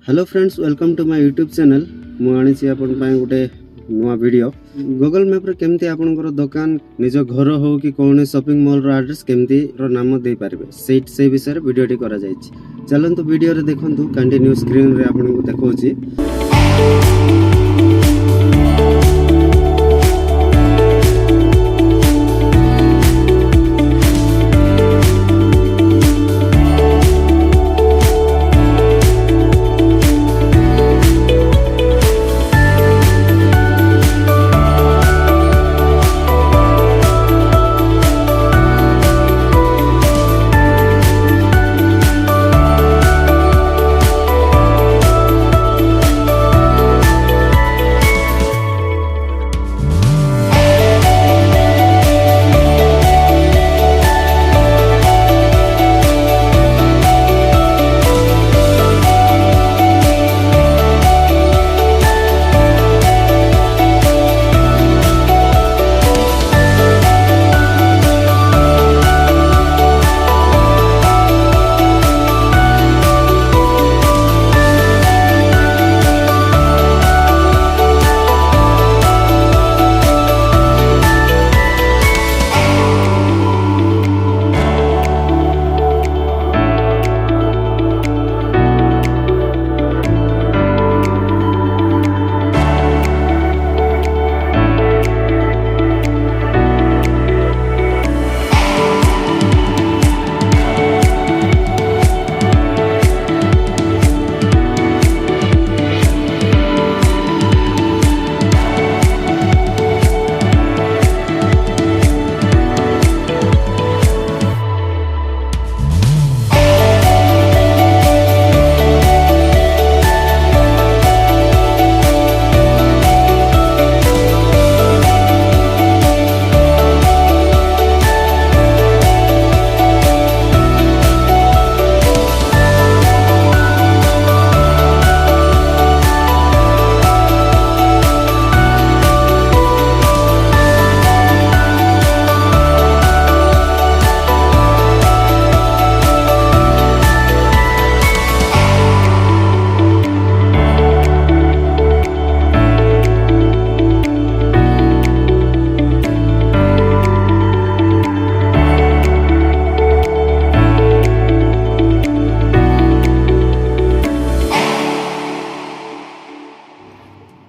Hello friends, welcome to my YouTube channel. मुझे आपण गोटे नुआ वीडियो गूगल मैप रे केमती आपनकर दुकान निज घर हो कि कौन शॉपिंग मॉल रो एड्रेस केमती रो नाम दे पारिबे से विषय रे वीडियोटी करा जायछि। चलंतु वीडियो रे देखंतु कंटिन्यू स्क्रीन रे आपन को देखौछि।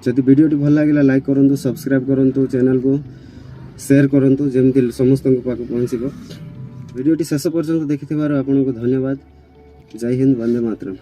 जदि वीडियोटी भल लगे लाइक करूँ, सब्सक्राइब करूँ, चैनल को शेयर करूँ जमी समस्त पाक पहुँचब। वीडियोटी शेष पर्यंत देखि आपको धन्यवाद। जय हिंद, वंदे मातरम।